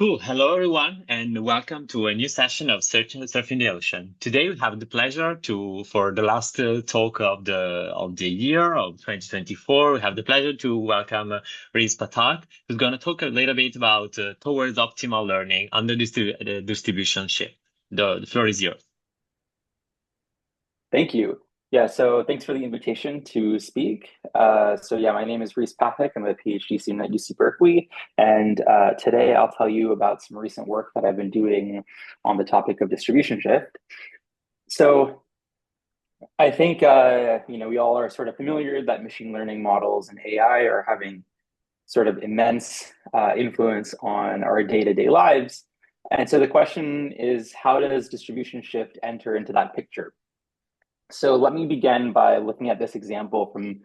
Cool. Hello, everyone, and welcome to a new session of Surfing the Ocean. Today, we have the pleasure for the last talk of the year of 2024. We have the pleasure to welcome Reese Pathak, who's going to talk a little bit about towards optimal learning under the distribution shift. The floor is yours. Thank you. So thanks for the invitation to speak. My name is Reese Pathak. I'm a PhD student at UC Berkeley. And today I'll tell you about some recent work that I've been doing on the topic of distribution shift. So I think, we all are sort of familiar that machine learning models and AI are having sort of immense influence on our day-to-day lives. And so the question is, how does distribution shift enter into that picture? So let me begin by looking at this example from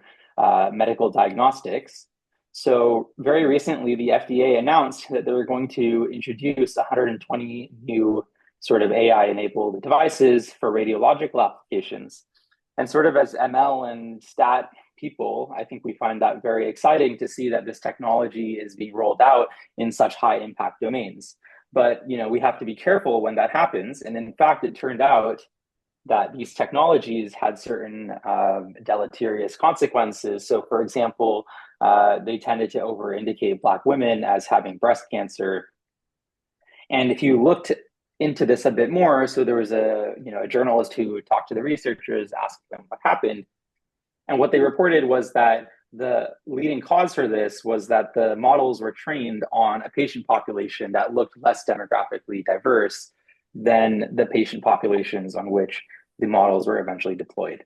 medical diagnostics. So very recently, the FDA announced that they were going to introduce 120 new sort of AI-enabled devices for radiological applications. And sort of as ML and stat people, I think we find that very exciting to see that this technology is being rolled out in such high impact domains. But we have to be careful when that happens. And in fact, it turned out that these technologies had certain deleterious consequences. So for example, they tended to over-indicate Black women as having breast cancer. And if you looked into this a bit more, so there was a journalist who talked to the researchers, asked them what happened. And what they reported was that the leading cause for this was that the models were trained on a patient population that looked less demographically diverse than the patient populations on which the models were eventually deployed.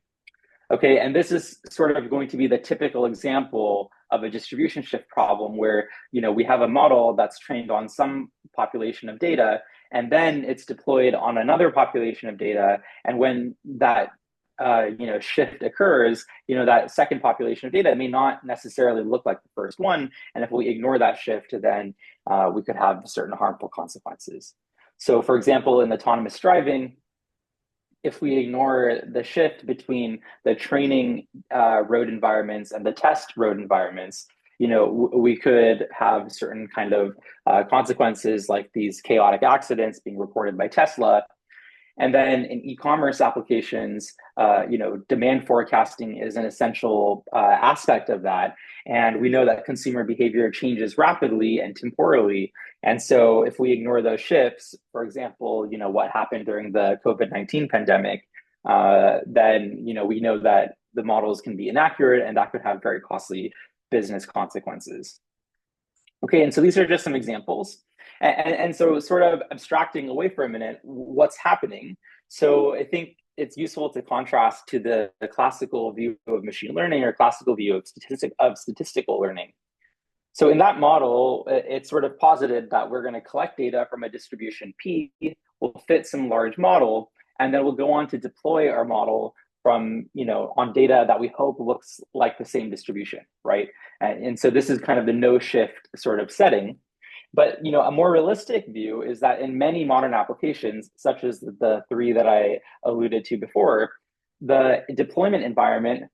Okay, and this is sort of going to be the typical example of a distribution shift problem where we have a model that's trained on some population of data, and then it's deployed on another population of data. And when that shift occurs, that second population of data may not necessarily look like the first one. And if we ignore that shift, then we could have certain harmful consequences. So for example, in autonomous driving, if we ignore the shift between the training road environments and the test road environments, we could have certain kind of consequences like these chaotic accidents being reported by Tesla. And then in e-commerce applications, demand forecasting is an essential aspect of that. And we know that consumer behavior changes rapidly and temporally. And so if we ignore those shifts, for example, what happened during the COVID-19 pandemic, then, we know that the models can be inaccurate and that could have very costly business consequences. Okay, and so these are just some examples. And so sort of abstracting away for a minute, what's happening? So I think it's useful to contrast to the classical view of machine learning or classical view of statistical learning. So in that model, it's sort of posited that we're going to collect data from a distribution P, we'll fit some large model, and then we'll go on to deploy our model from, on data that we hope looks like the same distribution, right? And so this is kind of the no shift sort of setting. But a more realistic view is that in many modern applications, such as the three that I alluded to before, the deployment environment,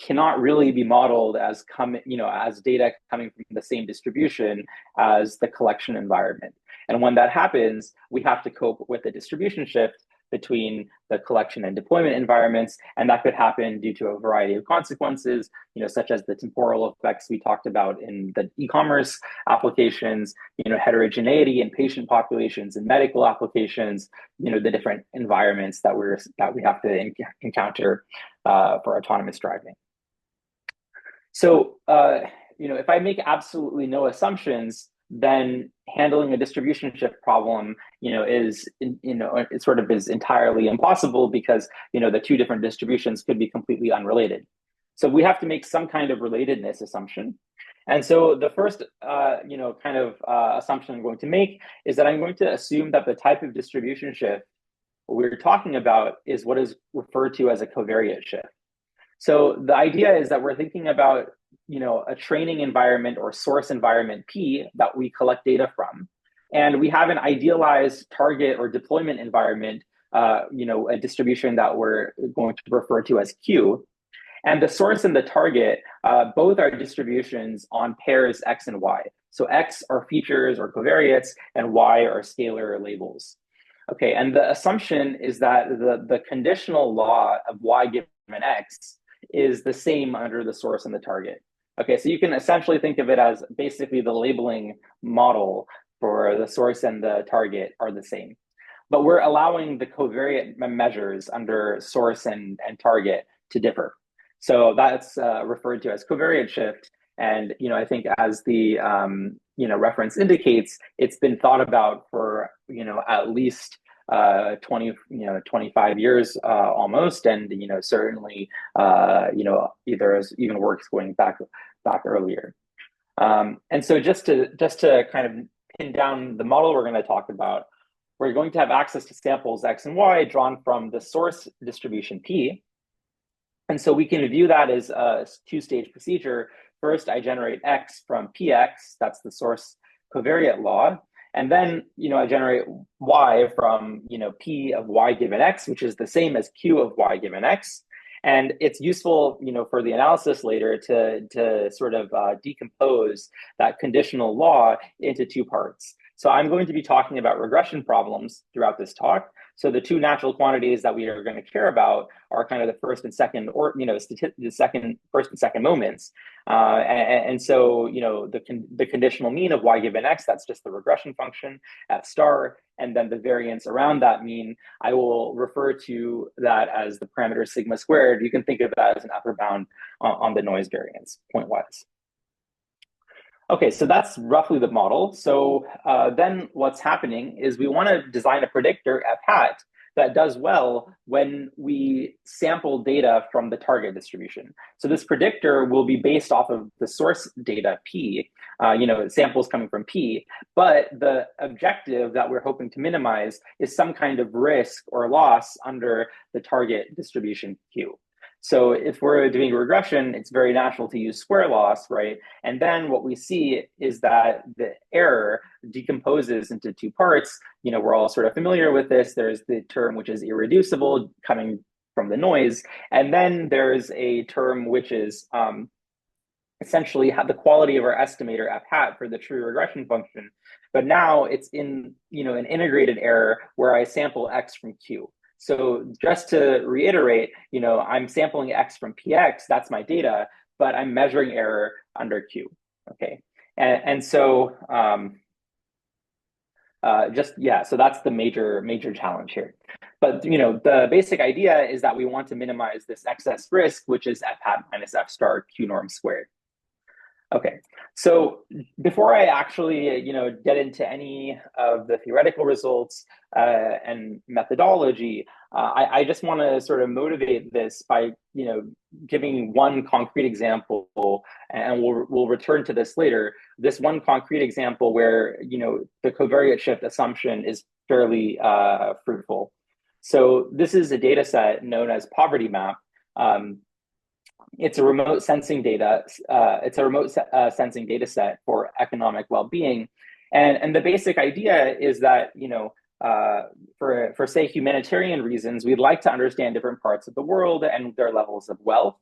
cannot really be modeled as as data coming from the same distribution as the collection environment. And when that happens, we have to cope with the distribution shift between the collection and deployment environments. And that could happen due to a variety of consequences, such as the temporal effects we talked about in the e-commerce applications, heterogeneity in patient populations and medical applications, the different environments that we have to encounter for autonomous driving. So, if I make absolutely no assumptions, then handling a distribution shift problem, it sort of is entirely impossible because, the two different distributions could be completely unrelated. So we have to make some kind of relatedness assumption. And so the first, assumption I'm going to make is that I'm going to assume that the type of distribution shift we're talking about is what is referred to as a covariate shift. So the idea is that we're thinking about a training environment or source environment P that we collect data from. And we have an idealized target or deployment environment, a distribution that we're going to refer to as Q. And the source and the target, both are distributions on pairs X and Y. So X are features or covariates, and Y are scalar labels. Okay, and the assumption is that the conditional law of Y given X is the same under the source and the target. Okay, so you can essentially think of it as basically the labeling model for the source and the target are the same. But we're allowing the covariate measures under source and target to differ. So that's referred to as covariate shift. And I think as the reference indicates, it's been thought about for at least 25 years almost, and certainly either as even works going back earlier. And so just to kind of pin down the model we're going to talk about, we're going to have access to samples X and Y drawn from the source distribution P. And so we can view that as a two-stage procedure. First, I generate X from PX, that's the source covariate law. And then, I generate Y from, P of Y given X, which is the same as Q of Y given X. And it's useful, for the analysis later to sort of decompose that conditional law into two parts. So I'm going to be talking about regression problems throughout this talk. So the two natural quantities that we are going to care about are kind of the first and second, or the first and second moments. And so the conditional mean of Y given X, that's just the regression function at star, and then the variance around that mean, I will refer to that as the parameter sigma squared. You can think of that as an upper bound on the noise variance pointwise. Okay, so that's roughly the model. So then what's happening is we want to design a predictor at hat that does well when we sample data from the target distribution. So this predictor will be based off of the source data P, samples coming from P, but the objective that we're hoping to minimize is some kind of risk or loss under the target distribution Q. So if we're doing regression, it's very natural to use square loss, right? And then what we see is that the error decomposes into two parts. We're all sort of familiar with this. There's the term which is irreducible coming from the noise. And then there's a term which is essentially the quality of our estimator f hat for the true regression function. But now it's in an integrated error where I sample X from Q. So just to reiterate, I'm sampling X from PX, that's my data, but I'm measuring error under Q, okay? And so so that's the major challenge here. But, the basic idea is that we want to minimize this excess risk, which is f hat minus f star Q norm squared. Okay, so before I actually, get into any of the theoretical results and methodology, I just want to sort of motivate this by, giving one concrete example, and we'll return to this later. This one concrete example where, the covariate shift assumption is fairly fruitful. So this is a data set known as poverty map. It's a remote sensing data. Sensing data set for economic well-being, and the basic idea is that for say humanitarian reasons, we'd like to understand different parts of the world and their levels of wealth.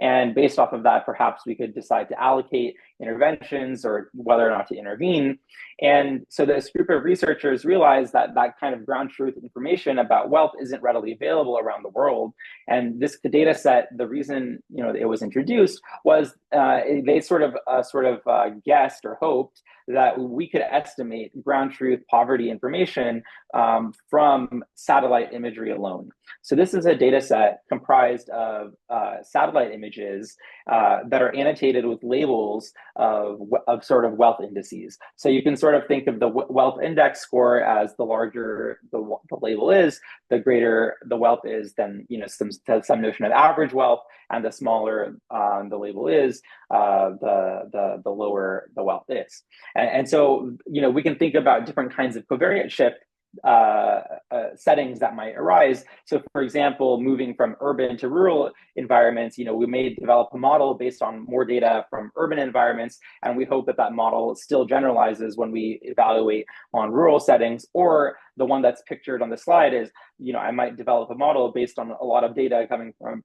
And based off of that, perhaps we could decide to allocate interventions or whether or not to intervene. And so this group of researchers realized that that kind of ground truth information about wealth isn't readily available around the world. And this data set, the reason it was introduced was they sort of guessed or hoped that we could estimate ground truth poverty information from satellite imagery alone. So this is a data set comprised of satellite images that are annotated with labels of sort of wealth indices. So you can sort of think of the wealth index score as the larger the label is, the greater the wealth is, then some notion of average wealth, and the smaller the label is, the lower the wealth is. And so we can think about different kinds of covariate shift settings that might arise. So for example, moving from urban to rural environments, we may develop a model based on more data from urban environments, and we hope that that model still generalizes when we evaluate on rural settings. Or the one that's pictured on the slide is, I might develop a model based on a lot of data coming from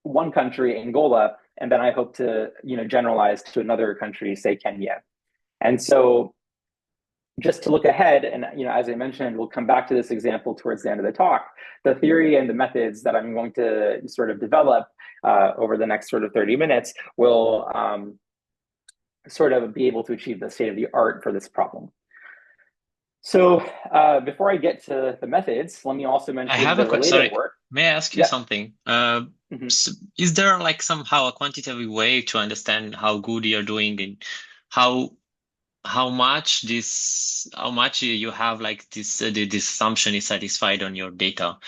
one country, Angola, and then I hope to, generalize to another country, say Kenya. And so just to look ahead, and as I mentioned, we'll come back to this example towards the end of the talk. The theory and the methods that I'm going to sort of develop over the next sort of 30 minutes will sort of be able to achieve the state of the art for this problem. So before I get to the methods, let me also I mention have a the question. related Sorry, work. may I ask you Yeah. something? Mhm. Is there like somehow a quantitative way to understand how good you're doing and how how much you have like this assumption is satisfied on your data?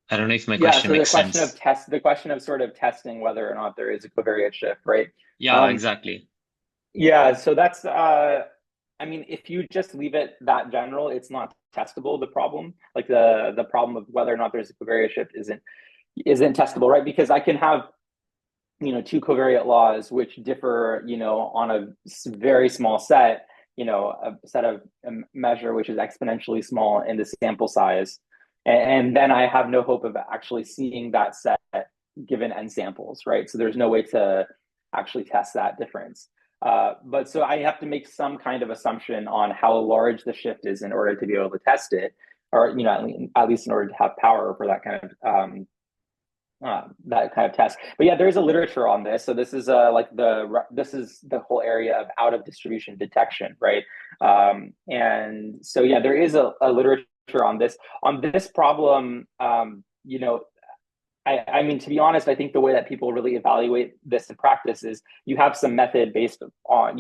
I don't know if my Yeah, question so the makes question of sense. test, the question of sort of testing whether or not there is a covariate shift, right? Yeah, Um, exactly. yeah, so that's I mean, if you just leave it that general, it's not testable, the problem. Like the problem of whether or not there's a covariate shift isn't testable, right? Because I can have, two covariate laws which differ, on a very small set, a set of measure which is exponentially small in the sample size. And then I have no hope of actually seeing that set given n samples, right? So there's no way to actually test that difference. But so I have to make some kind of assumption on how large the shift is in order to be able to test it, or at least in order to have power for that kind of test. But yeah, there's a literature on this. So this is this is the whole area of out of distribution detection, right? And so yeah, there is a literature on this problem. I mean, to be honest, I think the way that people really evaluate this in practice is you have some method based on,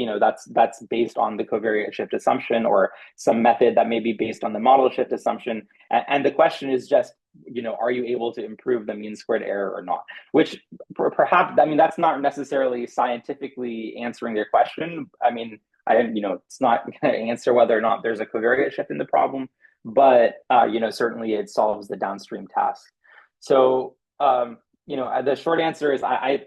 that's based on the covariate shift assumption, or some method that may be based on the model shift assumption. And the question is just, are you able to improve the mean squared error or not? Which perhaps, I mean, that's not necessarily scientifically answering their question. I mean, it's not going to answer whether or not there's a covariate shift in the problem, but, certainly it solves the downstream task. So, the short answer is I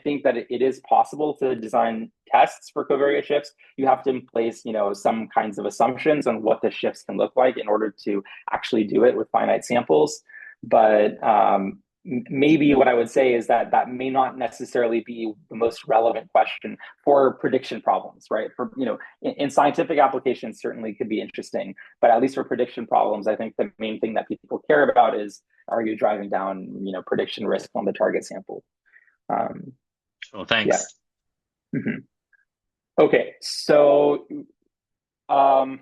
think that it is possible to design tests for covariate shifts. You have to place, some kinds of assumptions on what the shifts can look like in order to actually do it with finite samples. But maybe what I would say is that that may not necessarily be the most relevant question for prediction problems, right? For, in scientific applications, certainly could be interesting, but at least for prediction problems, I think the main thing that people care about is, are you driving down, prediction risk on the target sample? Um, Oh, yeah. thanks. Mhm. Okay. So, um,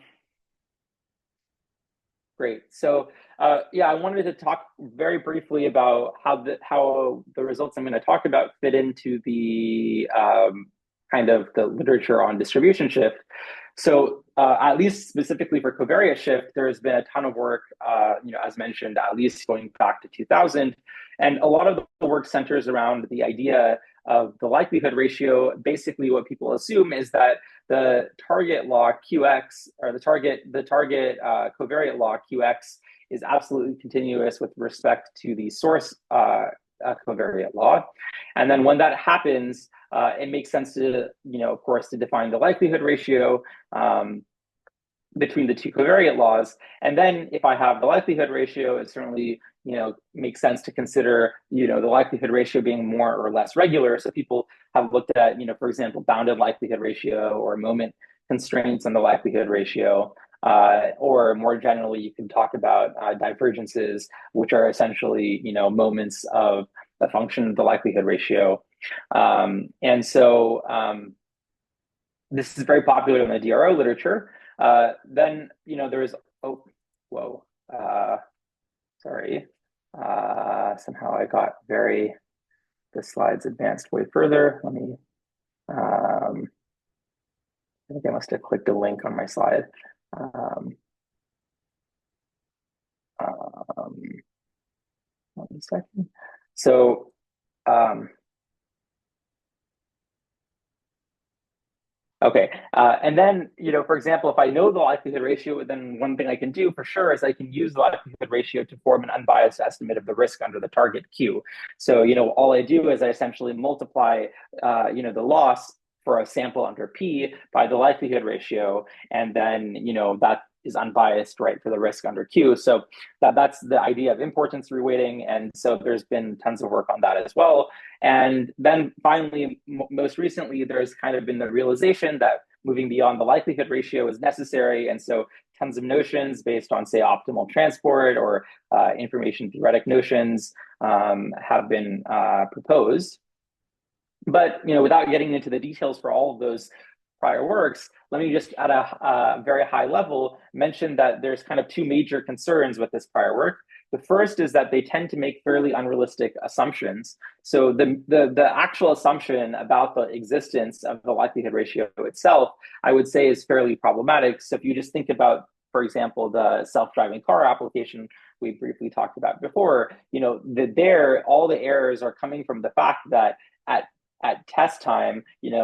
great. So, yeah, I wanted to talk very briefly about how the results I'm going to talk about fit into the kind of the literature on distribution shift. So, at least specifically for covariate shift, there's been a ton of work, as mentioned, at least going back to 2000, and a lot of the work centers around the idea of the likelihood ratio. Basically, what people assume is that the target law QX, or the target covariate law QX, is absolutely continuous with respect to the source covariate law. And then when that happens, it makes sense to, of course, to define the likelihood ratio between the two covariate laws. And then if I have the likelihood ratio, it certainly, makes sense to consider, the likelihood ratio being more or less regular. So people have looked at, for example, bounded likelihood ratio or moment constraints on the likelihood ratio. Or more generally, you can talk about divergences, which are essentially, moments of a function of the likelihood ratio. And so this is very popular in the DRO literature. Then, there's, oh, whoa, sorry. Somehow I got the slides advanced way further. I think I must have clicked a link on my slide. Um, um, 1 second. So, okay. And then, for example, if I know the likelihood ratio, then one thing I can do for sure is I can use the likelihood ratio to form an unbiased estimate of the risk under the target Q. So, all I do is I essentially multiply, the loss for a sample under P by the likelihood ratio. And then, that is unbiased, right, for the risk under Q. So that's the idea of importance reweighting. And so there's been tons of work on that as well. And then finally, most recently, there's kind of been the realization that moving beyond the likelihood ratio is necessary. And so tons of notions based on, say, optimal transport or information theoretic notions have been proposed. But without getting into the details for all of those prior works, let me just at a very high level mention that there's kind of two major concerns with this prior work. The first is that they tend to make fairly unrealistic assumptions. So the actual assumption about the existence of the likelihood ratio itself, I would say, is fairly problematic. So if you just think about, for example, the self-driving car application we briefly talked about before, there all the errors are coming from the fact that at test time,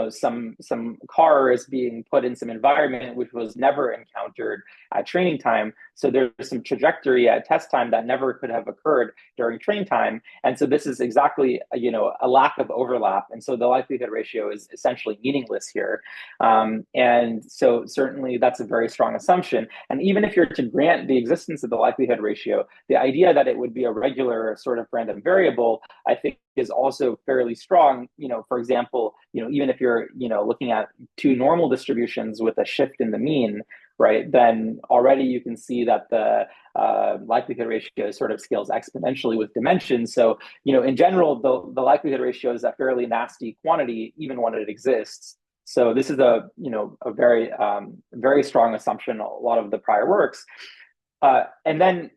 some car is being put in some environment which was never encountered at training time. So there's some trajectory at test time that never could have occurred during training time. And so this is exactly, a lack of overlap. And so the likelihood ratio is essentially meaningless here. And so certainly that's a very strong assumption. And even if you're to grant the existence of the likelihood ratio, the idea that it would be a regular sort of random variable, I think, is also fairly strong. For example, even if you're, looking at two normal distributions with a shift in the mean, right, then already you can see that the likelihood ratio sort of scales exponentially with dimensions. So, in general, the likelihood ratio is a fairly nasty quantity, even when it exists. So this is a very, very strong assumption, a lot of the prior works. And then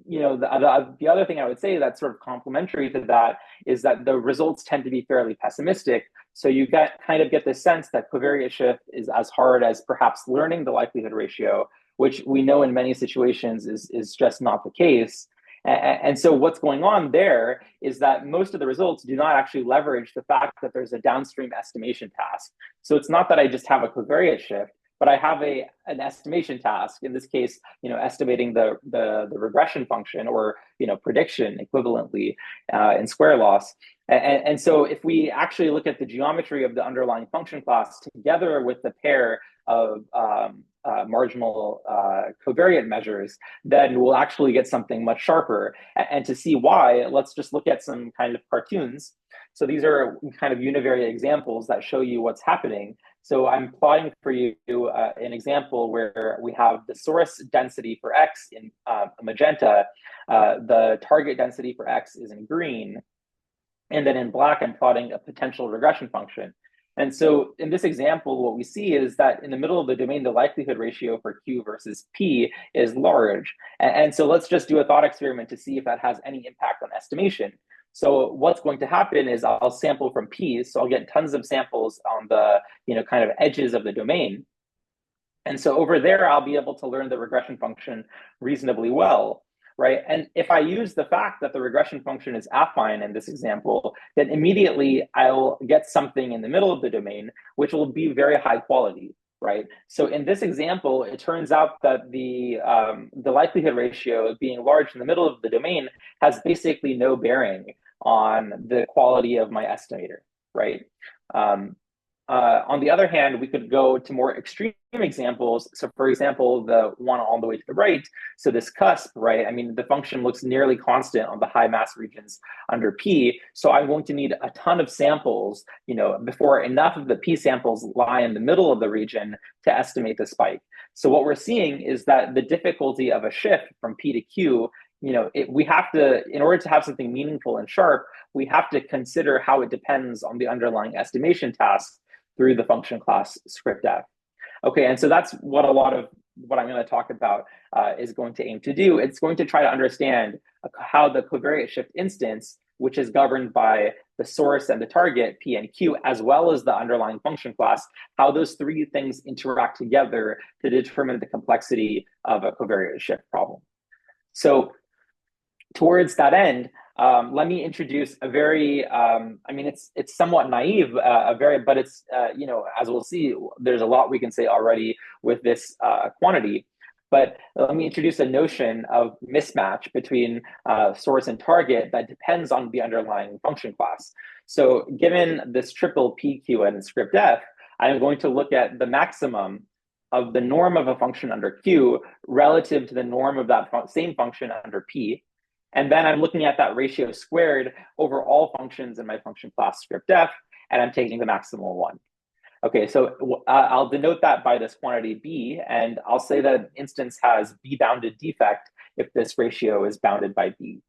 the other thing I would say that's sort of complementary to that is that the results tend to be fairly pessimistic. So you kind of get the sense that covariate shift is as hard as perhaps learning the likelihood ratio, which we know in many situations is just not the case. And so what's going on there is that most of the results do not actually leverage the fact that there's a downstream estimation task. So it's not that I just have a covariate shift, but I have an estimation task, in this case, estimating the regression function or, prediction equivalently in square loss. And so if we actually look at the geometry of the underlying function class together with the pair of marginal covariate measures, then we'll actually get something much sharper. And to see why, let's just look at some kind of cartoons. So these are kind of univariate examples that show you what's happening. So I'm plotting for you an example where we have the source density for X in magenta, the target density for X is in green, and then in black, I'm plotting a potential regression function. And so in this example, what we see is that in the middle of the domain, the likelihood ratio for Q versus P is large. And so let's just do a thought experiment to see if that has any impact on estimation. So what's going to happen is I'll sample from P, so I'll get tons of samples on the kind of edges of the domain. And so over there, I'll be able to learn the regression function reasonably well, right? And if I use the fact that the regression function is affine in this example, then immediately I'll get something in the middle of the domain, which will be very high quality, right? So in this example, it turns out that the likelihood ratio of being large in the middle of the domain has basically no bearing on the quality of my estimator, right? On the other hand, we could go to more extreme examples. So for example, the one all the way to the right, so this cusp, right? I mean, the function looks nearly constant on the high mass regions under P. So I'm going to need a ton of samples, before enough of the P samples lie in the middle of the region to estimate the spike. So what we're seeing is that the difficulty of a shift from P to Q, we have to, in order to have something meaningful and sharp, we have to consider how it depends on the underlying estimation task through the function class scriptf. Okay, and so that's what a lot of what I'm going to talk about is going to aim to do. It's going to try to understand how the covariate shift instance, which is governed by the source and the target, P and Q, as well as the underlying function class, how those three things interact together to determine the complexity of a covariate shift problem. So towards that end, let me introduce a very, it's somewhat naive, but it's, as we'll see, there's a lot we can say already with this quantity. But let me introduce a notion of mismatch between source and target that depends on the underlying function class. So given this triple P, Q, and script F, I'm going to look at the maximum of the norm of a function under Q relative to the norm of that same function under P. And then I'm looking at that ratio squared over all functions in my function class script f, and I'm taking the maximal one. Okay, so I'll denote that by this quantity b, and I'll say that an instance has b-bounded defect if this ratio is bounded by b.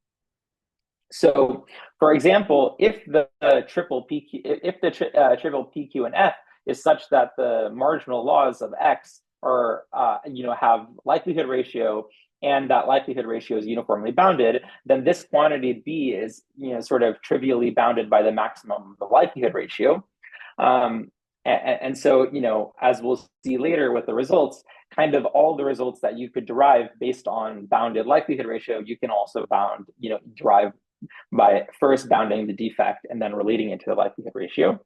So, for example, if the triple PQ and F is such that the marginal laws of X are, have likelihood ratio, and that likelihood ratio is uniformly bounded, then this quantity B is, sort of trivially bounded by the maximum of the likelihood ratio. And so, as we'll see later with the results, kind of all the results that you could derive based on bounded likelihood ratio, you can also derive by first bounding the defect and then relating it to the likelihood ratio.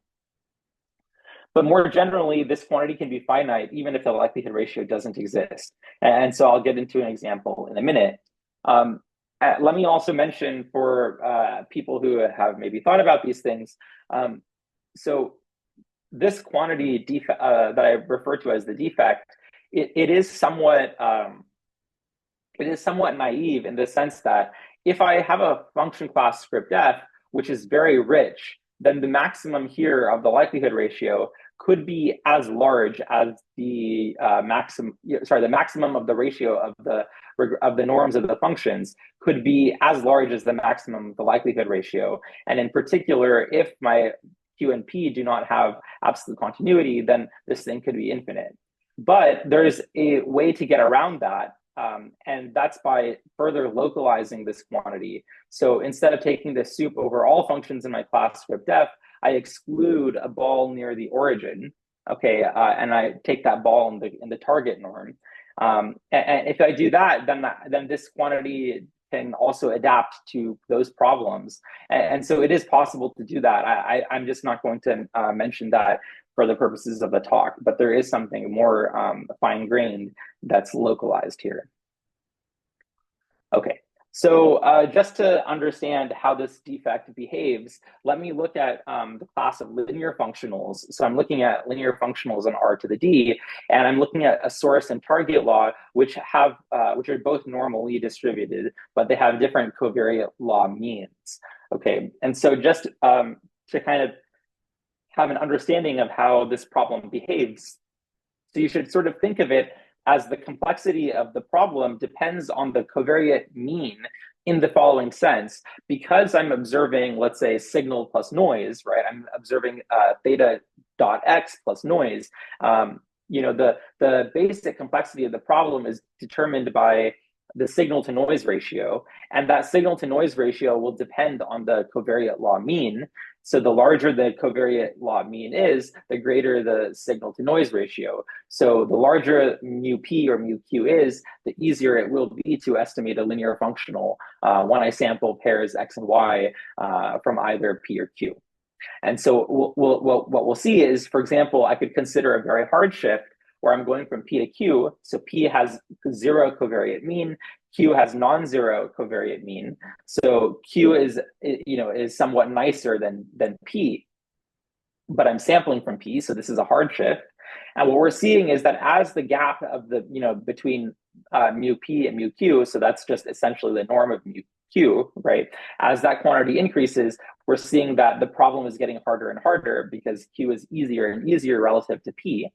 But more generally, this quantity can be finite even if the likelihood ratio doesn't exist. And so I'll get into an example in a minute. Let me also mention for people who have maybe thought about these things, so this quantity that I refer to as the defect, it is somewhat naive in the sense that if I have a function class script f, which is very rich, then the maximum here of the likelihood ratio could be as large as the the maximum of the ratio of the norms of the functions could be as large as the maximum of the likelihood ratio. And in particular, if my Q and P do not have absolute continuity, then this thing could be infinite. But there's a way to get around that. And that's by further localizing this quantity. So instead of taking the soup over all functions in my class script f, I exclude a ball near the origin, okay, and I take that ball in the target norm. And if I do that, then this quantity can also adapt to those problems. And so it is possible to do that. I'm just not going to mention that for the purposes of the talk, but there is something more fine-grained that's localized here. Okay, so just to understand how this defect behaves, let me look at the class of linear functionals. So I'm looking at linear functionals in R to the D, and I'm looking at a source and target law, which are both normally distributed, but they have different covariate law means. Okay, and so just to kind of have an understanding of how this problem behaves, so you should sort of think of it as the complexity of the problem depends on the covariate mean in the following sense. Because I'm observing, let's say, signal plus noise, right? I'm observing theta dot x plus noise. The basic complexity of the problem is determined by the signal to noise ratio, and that signal to noise ratio will depend on the covariate law mean. So the larger the covariate law mean is, the greater the signal to noise ratio. So the larger mu p or mu q is, the easier it will be to estimate a linear functional when I sample pairs x and y from either p or q. And so what we'll see is, for example, I could consider a very hard shift where I'm going from P to Q. So P has zero covariate mean, Q has non-zero covariate mean. So Q is somewhat nicer than P, but I'm sampling from P, so this is a hard shift. And what we're seeing is that as the gap of the between mu P and mu Q, so that's just essentially the norm of mu Q, right? As that quantity increases, we're seeing that the problem is getting harder and harder because Q is easier and easier relative to P.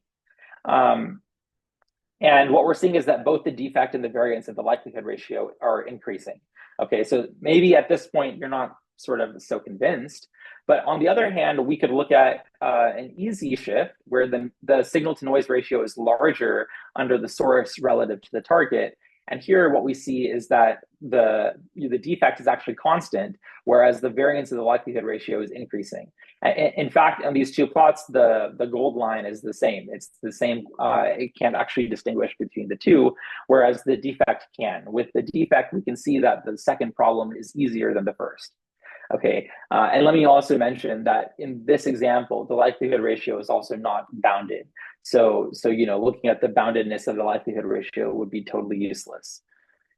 And what we're seeing is that both the defect and the variance of the likelihood ratio are increasing. Okay, so maybe at this point you're not sort of so convinced, but on the other hand, we could look at an easy shift where the signal to noise ratio is larger under the source relative to the target. And here what we see is that the defect is actually constant, whereas the variance of the likelihood ratio is increasing. In fact, on these two plots, the gold line is the same. It's the same. It can't actually distinguish between the two, whereas the defect can. With the defect, we can see that the second problem is easier than the first. Okay, and let me also mention that in this example, the likelihood ratio is also not bounded. So looking at the boundedness of the likelihood ratio would be totally useless.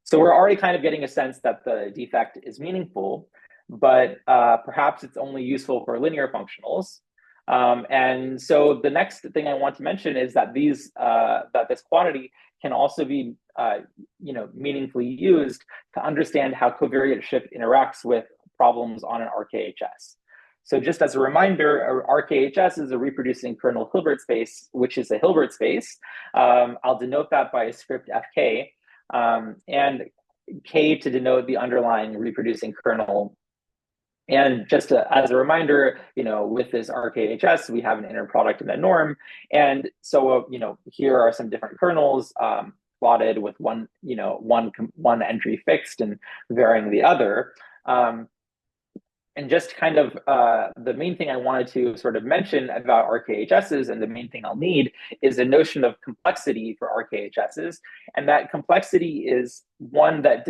So we're already kind of getting a sense that the defect is meaningful, but perhaps it's only useful for linear functionals. And so the next thing I want to mention is that this quantity can also be meaningfully used to understand how covariate shift interacts with problems on an RKHS. So just as a reminder, RKHS is a reproducing kernel Hilbert space, which is a Hilbert space. I'll denote that by a script FK, and K to denote the underlying reproducing kernel. And just as a reminder, with this RKHS, we have an inner product and a norm. And so, here are some different kernels plotted with one entry fixed and varying the other. And just kind of the main thing I wanted to sort of mention about RKHSs, and the main thing I'll need, is a notion of complexity for RKHSs, and that complexity is one that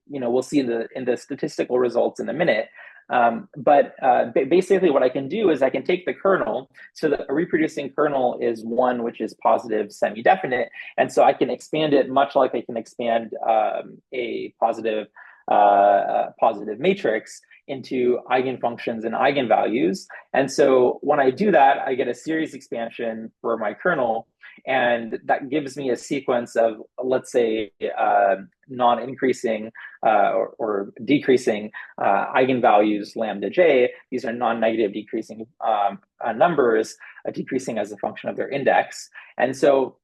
we'll see in the statistical results in a minute. But basically, what I can do is I can take the kernel. So the reproducing kernel is one which is positive semi-definite, and so I can expand it much like I can expand a positive matrix into eigenfunctions and eigenvalues. And so when I do that, I get a series expansion for my kernel, and that gives me a sequence of, let's say, non-increasing or decreasing eigenvalues lambda j. These are non-negative decreasing numbers, decreasing as a function of their index. And so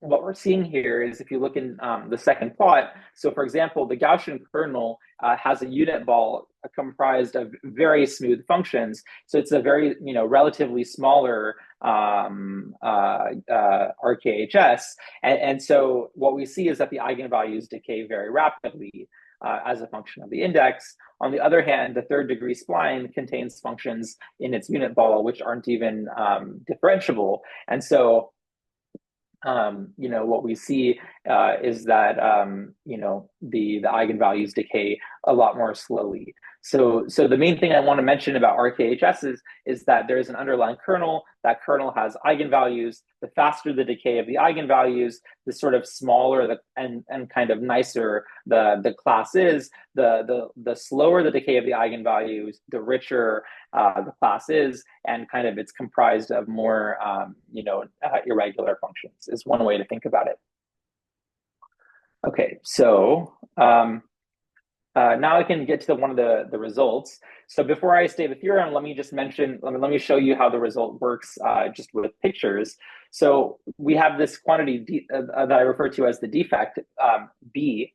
what we're seeing here is, if you look in the second plot, so for example, the Gaussian kernel has a unit ball comprised of very smooth functions. So it's a very, relatively smaller RKHS. And so what we see is that the eigenvalues decay very rapidly as a function of the index. On the other hand, the third degree spline contains functions in its unit ball which aren't even differentiable. And so what we see is that the eigenvalues decay a lot more slowly. So the main thing I want to mention about RKHS is that there is an underlying kernel. That kernel has eigenvalues. The faster the decay of the eigenvalues, the sort of smaller and kind of nicer the class is. The slower the decay of the eigenvalues, the richer the class is, and kind of it's comprised of more irregular functions is one way to think about it. Okay, so now I can get to one of the results. So before I state the theorem, let me just mention, let me show you how the result works just with pictures. So we have this quantity that I refer to as the defect, B.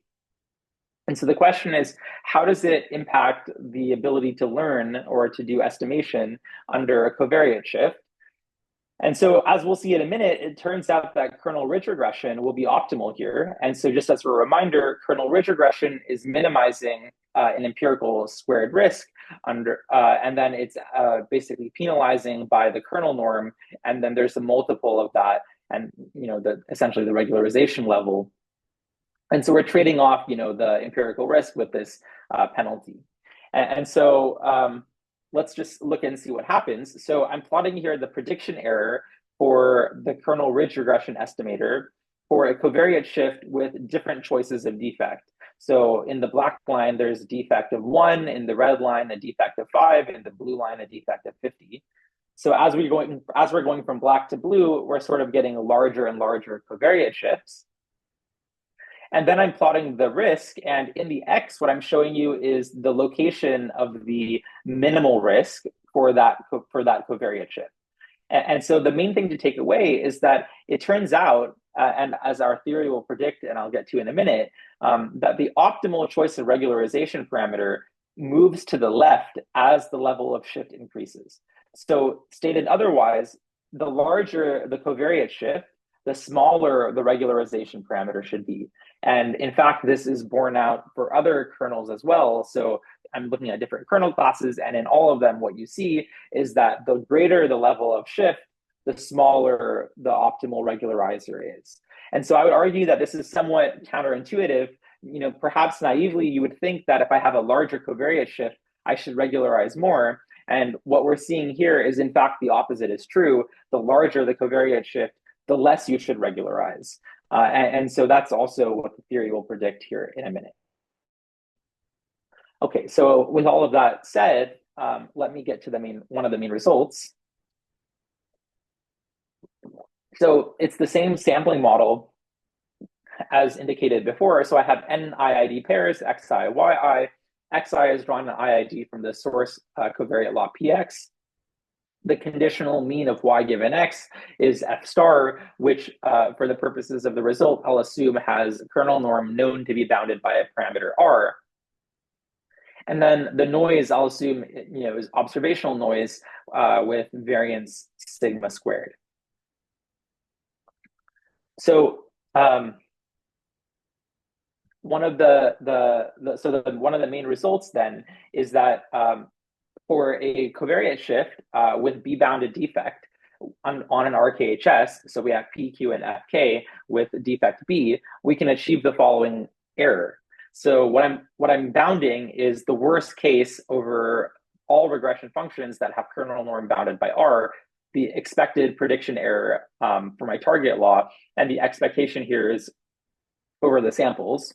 And so the question is, how does it impact the ability to learn or to do estimation under a covariate shift? And so, as we'll see in a minute, it turns out that kernel ridge regression will be optimal here. And so, just as a reminder, kernel ridge regression is minimizing an empirical squared risk and then it's basically penalizing by the kernel norm. And then there's a multiple of that, and essentially the regularization level. And so we're trading off, the empirical risk with this penalty. And so let's just look and see what happens. So I'm plotting here the prediction error for the kernel ridge regression estimator for a covariate shift with different choices of defect. So in the black line, there's a defect of 1, in the red line, a defect of 5, in the blue line, a defect of 50. So as we're going from black to blue, we're sort of getting larger and larger covariate shifts. And then I'm plotting the risk, and in the X, what I'm showing you is the location of the minimal risk for that covariate shift. And so the main thing to take away is that it turns out, and as our theory will predict, and I'll get to in a minute, that the optimal choice of regularization parameter moves to the left as the level of shift increases. So stated otherwise, the larger the covariate shift, the smaller the regularization parameter should be. And in fact, this is borne out for other kernels as well. So I'm looking at different kernel classes, and in all of them, what you see is that the greater the level of shift, the smaller the optimal regularizer is. And so I would argue that this is somewhat counterintuitive. Perhaps naively, you would think that if I have a larger covariate shift, I should regularize more. And what we're seeing here is, in fact, the opposite is true. The larger the covariate shift, the less you should regularize. And so that's also what the theory will predict here in a minute. Okay, so with all of that said, let me get to one of the main results. So it's the same sampling model as indicated before. So I have n IID pairs, xi, yi. Xi is drawn an IID from the source covariate law px. The conditional mean of y given x is f star, which for the purposes of the result, I'll assume has kernel norm known to be bounded by a parameter r. And then the noise, I'll assume, is observational noise with variance sigma squared. So one of the main results then is that for a covariate shift with b-bounded defect on an RKHS, so we have PQ and FK with defect B, we can achieve the following error. So what I'm bounding is the worst case over all regression functions that have kernel norm bounded by R, the expected prediction error for my target law, and the expectation here is over the samples.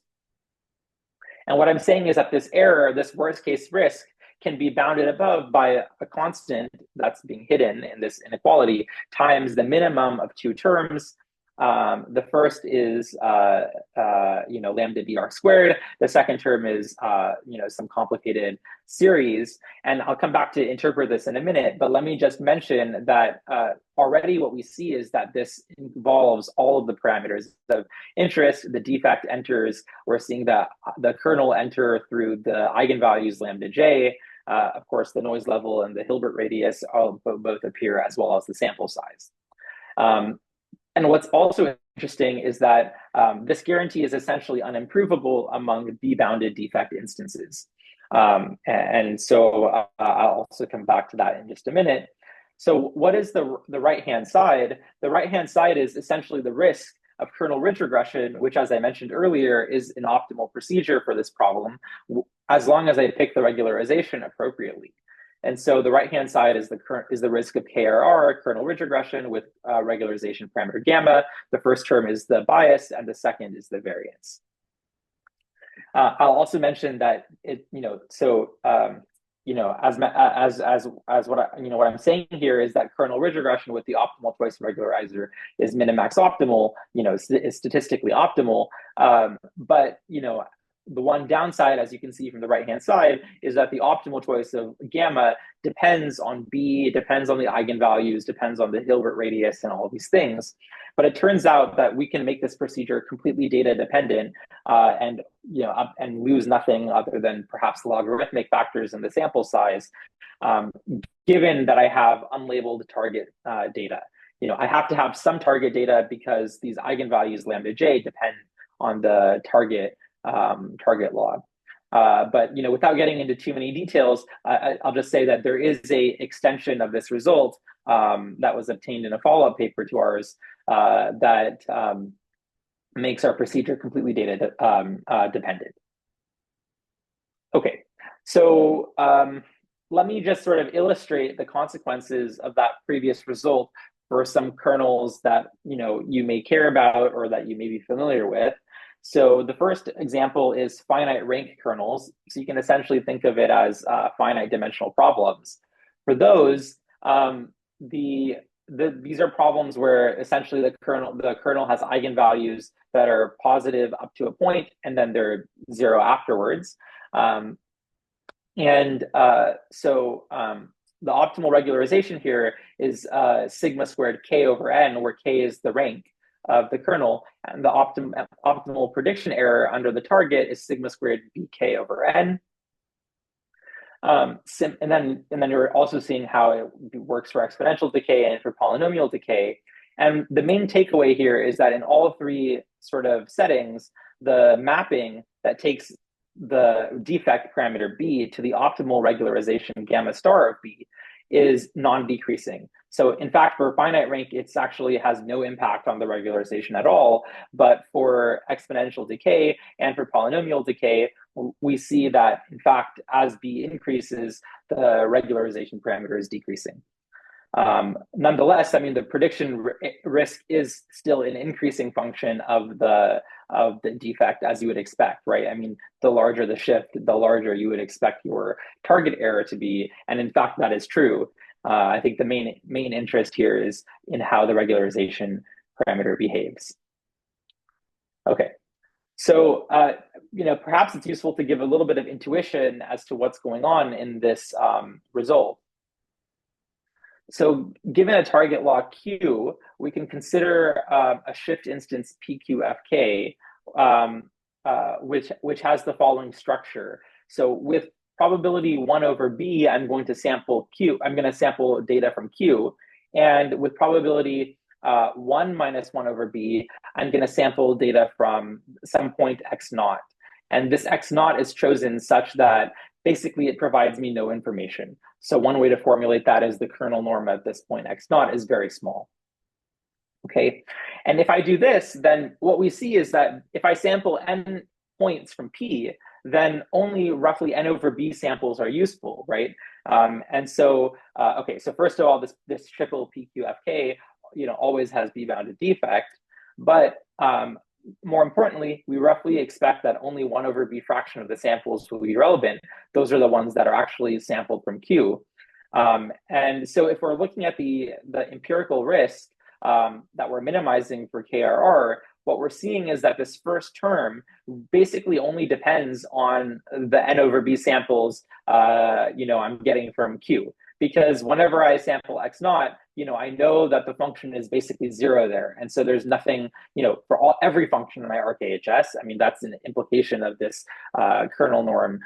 And what I'm saying is that this error, this worst case risk, can be bounded above by a constant that's being hidden in this inequality times the minimum of two terms. The first is lambda dr squared. The second term is some complicated series, and I'll come back to interpret this in a minute. But let me just mention that already what we see is that this involves all of the parameters of interest. The defect enters. We're seeing that the kernel enter through the eigenvalues lambda j. Of course, the noise level and the Hilbert radius both appear, as well as the sample size. And what's also interesting is that this guarantee is essentially unimprovable among b-bounded defect instances. And so I'll also come back to that in just a minute. So what is the right-hand side? The right-hand side is essentially the risk of kernel ridge regression, which, as I mentioned earlier, is an optimal procedure for this problem, as long as I pick the regularization appropriately. And so the right-hand side is the risk of KRR, kernel ridge regression, with regularization parameter gamma. The first term is the bias, and the second is the variance. I'll also mention that what I'm saying here is that kernel ridge regression with the optimal choice regularizer is minimax optimal, is statistically optimal. But the one downside, as you can see from the right-hand side, is that the optimal choice of gamma depends on B, depends on the eigenvalues, depends on the Hilbert radius, and all of these things. But it turns out that we can make this procedure completely data dependent and lose nothing other than perhaps the logarithmic factors in the sample size, given that I have unlabeled target data. I have to have some target data because these eigenvalues lambda j depend on the target log. But without getting into too many details, I'll just say that there is a extension of this result that was obtained in a follow-up paper to ours that makes our procedure completely data dependent. Okay, so let me just sort of illustrate the consequences of that previous result for some kernels that you may care about or that you may be familiar with. So the first example is finite rank kernels. So you can essentially think of it as finite dimensional problems. For those, these are problems where essentially the kernel has eigenvalues that are positive up to a point, and then they're zero afterwards. The optimal regularization here is sigma squared k over n, where k is the rank of the kernel, and the optimal prediction error under the target is sigma squared bk over n. And then you're also seeing how it works for exponential decay and for polynomial decay. And the main takeaway here is that in all three sort of settings, the mapping that takes the defect parameter b to the optimal regularization gamma star of b is non-decreasing. So in fact, for finite rank, it actually has no impact on the regularization at all. But for exponential decay and for polynomial decay, we see that in fact, as b increases, the regularization parameter is decreasing. Nonetheless, I mean, the prediction risk is still an increasing function of the defect, as you would expect, right? I mean, the larger the shift, the larger you would expect your target error to be, and in fact, that is true. I think the main interest here is in how the regularization parameter behaves. Okay, so perhaps it's useful to give a little bit of intuition as to what's going on in this result. So given a target law Q, we can consider a shift instance PQFK, which has the following structure. So with probability 1 over B, I'm going to sample Q. I'm going to sample data from Q. And with probability 1 minus 1 over B, I'm going to sample data from some point x naught. And this x naught is chosen such that basically it provides me no information. So one way to formulate that is the kernel norm at this point x naught is very small. Okay, and if I do this, then what we see is that if I sample n points from P, then only roughly n over B samples are useful, right? And so, okay, so first of all, this triple PQFK, always has B-bounded defect, but more importantly, we roughly expect that only 1 over B fraction of the samples will be relevant. Those are the ones that are actually sampled from Q. And so if we're looking at the empirical risk that we're minimizing for KRR, what we're seeing is that this first term basically only depends on the n over B samples I'm getting from Q. Because whenever I sample x naught, I know that the function is basically 0 there. And so there's nothing, for every function in my RKHS. I mean, that's an implication of this kernel norm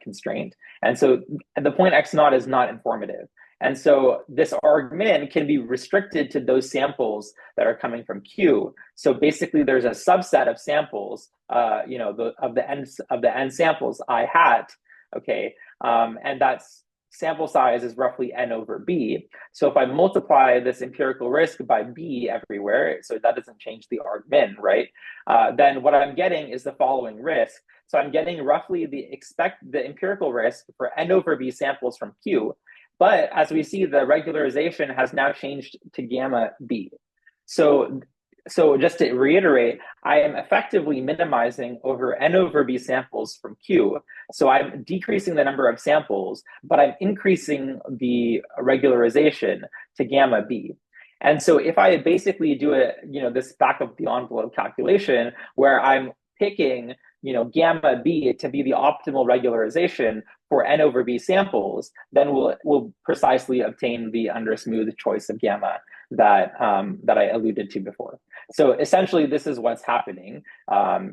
constraint. And so the point x naught is not informative. And so this argmin can be restricted to those samples that are coming from Q. So basically there's a subset of samples, of the n samples I hat, okay, and that's sample size is roughly n over B. So if I multiply this empirical risk by B everywhere, so that doesn't change the argmin, right? Then what I'm getting is the following risk. So I'm getting roughly the empirical risk for n over B samples from Q. But as we see, the regularization has now changed to gamma B. So just to reiterate, I am effectively minimizing over n over B samples from Q. So I'm decreasing the number of samples, but I'm increasing the regularization to gamma B. And so if I basically do this back of the envelope calculation where I'm picking gamma B to be the optimal regularization for n over B samples, then we'll precisely obtain the undersmooth choice of gamma that I alluded to before. So essentially, this is what's happening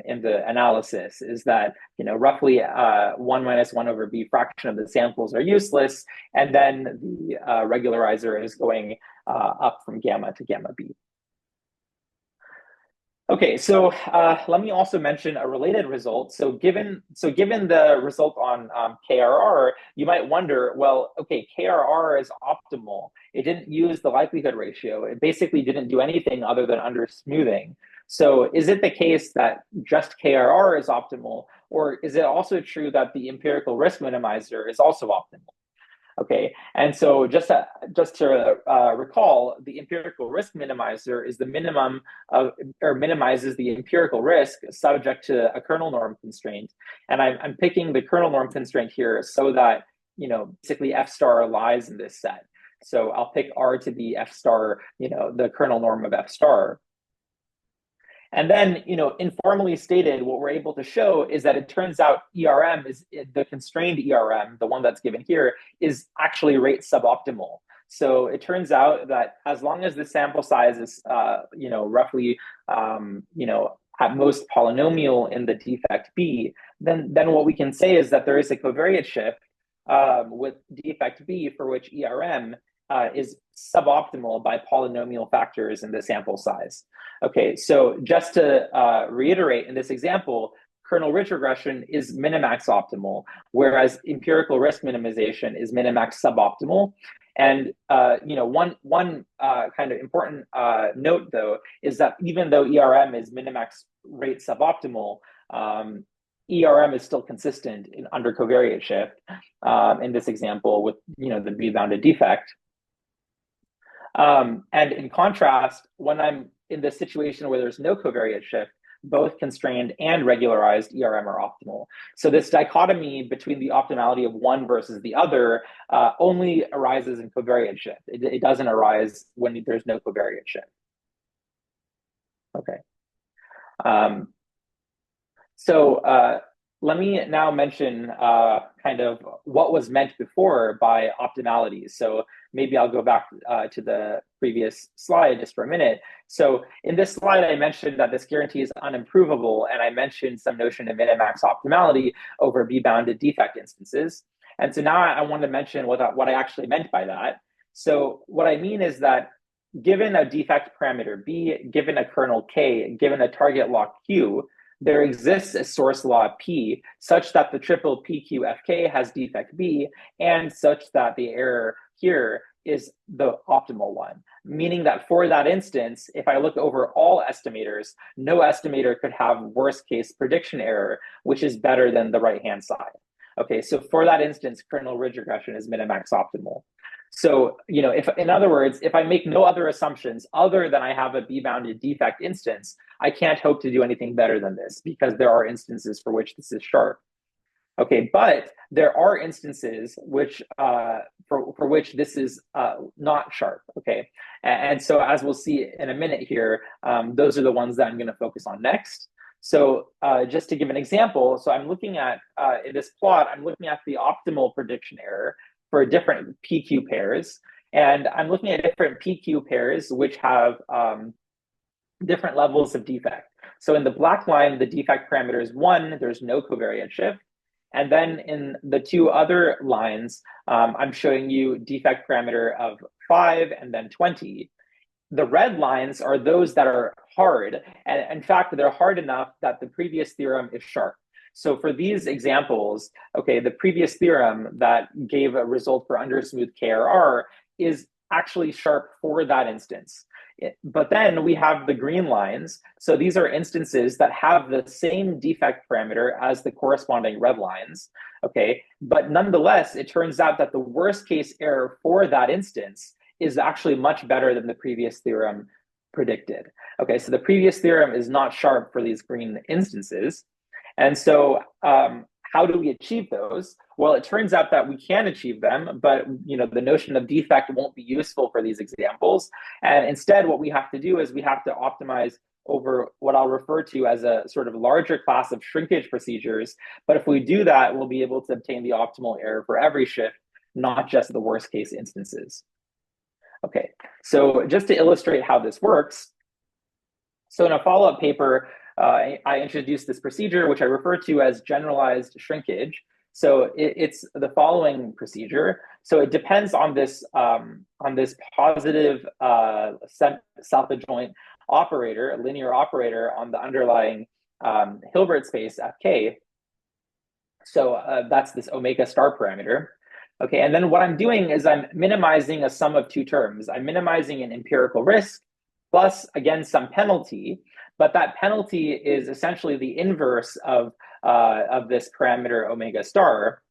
in the analysis: is that roughly 1 minus 1 over B fraction of the samples are useless, and then the regularizer is going up from gamma to gamma B. Okay, so let me also mention a related result. So given the result on KRR, you might wonder, well, okay, KRR is optimal. It didn't use the likelihood ratio. It basically didn't do anything other than undersmoothing. So is it the case that just KRR is optimal, or is it also true that the empirical risk minimizer is also optimal? Okay, and so just to recall, the empirical risk minimizer is the minimum of, or minimizes the empirical risk subject to a kernel norm constraint. And I'm picking the kernel norm constraint here so that, basically F star lies in this set. So I'll pick R to be F star, the kernel norm of F star. And then, informally stated, what we're able to show is that it turns out ERM is the constrained ERM, the one that's given here, is actually rate suboptimal. So it turns out that as long as the sample size is, roughly, at most polynomial in the defect B, then what we can say is that there is a covariate shift with defect B for which ERM is suboptimal by polynomial factors in the sample size. Okay, so just to reiterate, in this example, kernel ridge regression is minimax optimal, whereas empirical risk minimization is minimax suboptimal. And one kind of important note, though, is that even though ERM is minimax rate suboptimal, ERM is still consistent under covariate shift in this example with the B-bounded defect. And in contrast, when I'm in the situation where there's no covariate shift, both constrained and regularized ERM are optimal. So this dichotomy between the optimality of one versus the other only arises in covariate shift. It doesn't arise when there's no covariate shift. Okay. Um, so let me now mention kind of what was meant before by optimality. So maybe I'll go back to the previous slide just for a minute. So in this slide, I mentioned that this guarantee is unimprovable, and I mentioned some notion of minimax optimality over B-bounded defect instances. And so now I want to mention what I actually meant by that. So what I mean is that given a defect parameter B, given a kernel K, given a target lock Q, there exists a source law P such that the triple PQFK has defect B and such that the error here is the optimal one, meaning that for that instance, if I look over all estimators, no estimator could have worst case prediction error, which is better than the right-hand side. Okay, so for that instance, kernel ridge regression is minimax optimal. So, if, in other words, if I make no other assumptions other than I have a B-bounded defect instance, I can't hope to do anything better than this because there are instances for which this is sharp. Okay, but there are instances which for which this is not sharp. Okay, and so as we'll see in a minute here, those are the ones that I'm going to focus on next. So just to give an example, so I'm looking at in this plot, I'm looking at the optimal prediction error for different PQ pairs, and I'm looking at different PQ pairs which have different levels of defect. So in the black line, the defect parameter is 1, there's no covariate shift. And then in the two other lines, I'm showing you defect parameter of 5 and then 20. The red lines are those that are hard. And in fact, they're hard enough that the previous theorem is sharp. So for these examples, okay, the previous theorem that gave a result for undersmooth KRR is actually sharp for that instance. But then we have the green lines. So these are instances that have the same defect parameter as the corresponding red lines. Okay, but nonetheless, it turns out that the worst case error for that instance is actually much better than the previous theorem predicted. Okay, so the previous theorem is not sharp for these green instances. And so how do we achieve those? Well, it turns out that we can achieve them, but the notion of defect won't be useful for these examples. And instead, what we have to do is we have to optimize over what I'll refer to as a sort of larger class of shrinkage procedures. But if we do that, we'll be able to obtain the optimal error for every shift, not just the worst case instances. Okay, so just to illustrate how this works, so in a follow-up paper, I introduced this procedure, which I refer to as generalized shrinkage. So it's the following procedure. So it depends on this positive self-adjoint operator, a linear operator on the underlying Hilbert space Fk. So that's this omega star parameter. Okay, and then what I'm doing is I'm minimizing a sum of two terms. I'm minimizing an empirical risk plus, again, some penalty. But that penalty is essentially the inverse of this parameter omega star.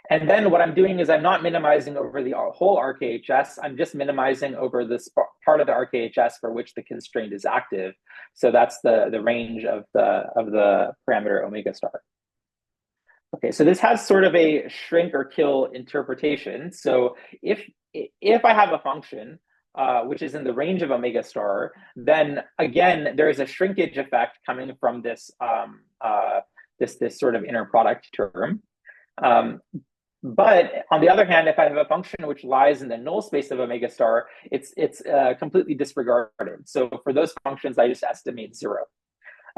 And then what I'm doing is I'm not minimizing over the whole RKHS. I'm just minimizing over this part of the RKHS for which the constraint is active. So that's the range of the parameter omega star. Okay, so this has sort of a shrink or kill interpretation. So if I have a function which is in the range of omega star, then again, there is a shrinkage effect coming from this this sort of inner product term. But on the other hand, if I have a function which lies in the null space of omega star, it's completely disregarded. So for those functions, I just estimate 0.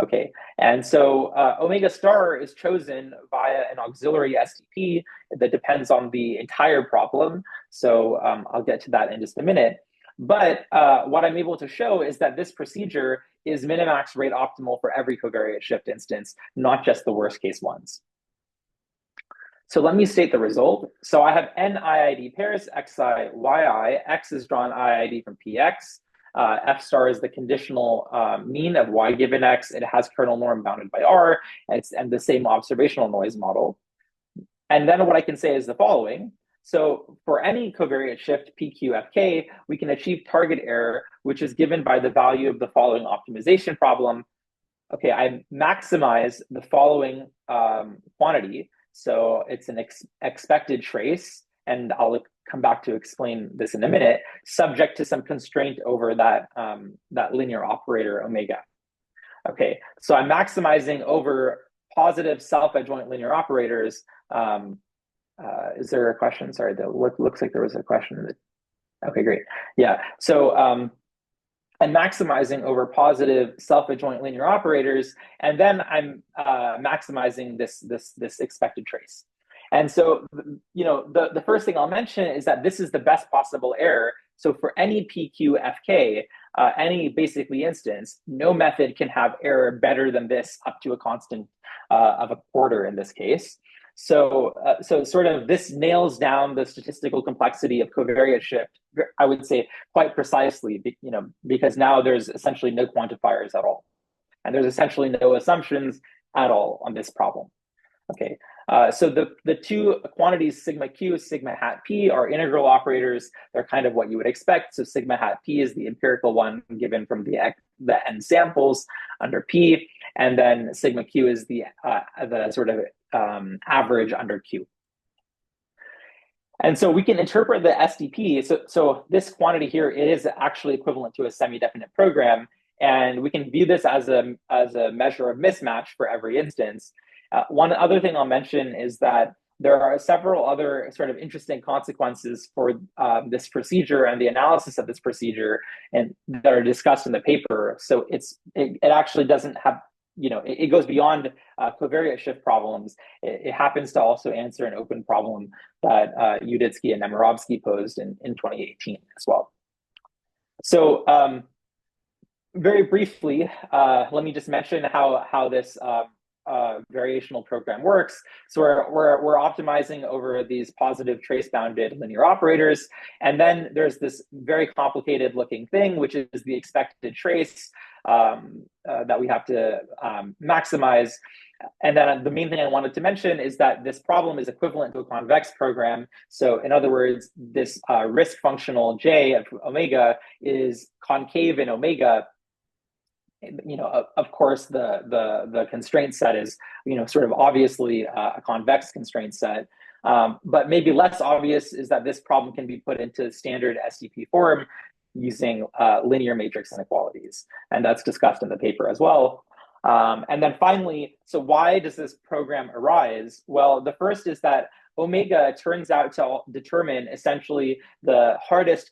Okay, and so omega star is chosen via an auxiliary STP that depends on the entire problem. So I'll get to that in just a minute. But what I'm able to show is that this procedure is minimax rate optimal for every covariate shift instance, not just the worst case ones. So let me state the result. So I have n IID pairs, xi, yi. X is drawn IID from px. F star is the conditional mean of y given x. It has kernel norm bounded by R, and the same observational noise model. And then what I can say is the following. So for any covariate shift PQFK, we can achieve target error, which is given by the value of the following optimization problem. Okay, I maximize the following quantity. So it's an expected trace, and I'll come back to explain this in a minute, subject to some constraint over that linear operator omega. Okay, so I'm maximizing over positive self-adjoint linear operators. Is there a question? Sorry, looks like there was a question. Okay, great. Yeah, so I'm maximizing over positive self-adjoint linear operators, and then I'm maximizing this expected trace. And so, the first thing I'll mention is that this is the best possible error. So for any PQFK, any basically instance, no method can have error better than this up to a constant of a quarter in this case. So sort of this nails down the statistical complexity of covariate shift, I would say quite precisely, because now there's essentially no quantifiers at all. And there's essentially no assumptions at all on this problem. Okay, so the two quantities sigma q, sigma hat p are integral operators. They're kind of what you would expect. So sigma hat p is the empirical one given from the n samples under p, and then sigma q is the sort of average under q. And so we can interpret the SDP. So this quantity here, it is actually equivalent to a semi-definite program, and we can view this as a measure of mismatch for every instance. One other thing I'll mention is that there are several other sort of interesting consequences for this procedure and the analysis of this procedure, and that are discussed in the paper. So it actually doesn't have, it goes beyond covariate shift problems. It happens to also answer an open problem that Uditsky and Nemirovsky posed in 2018 as well. So very briefly, let me just mention how this variational program works. So we're optimizing over these positive trace-bounded linear operators, and then there's this very complicated looking thing, which is the expected trace that we have to maximize. And then the main thing I wanted to mention is that this problem is equivalent to a convex program. So in other words, this risk functional J of omega is concave in omega. Of course, the constraint set is, sort of obviously a convex constraint set. But maybe less obvious is that this problem can be put into standard SDP form using linear matrix inequalities. And that's discussed in the paper as well. And then finally, so why does this program arise? Well, the first is that omega turns out to determine essentially the hardest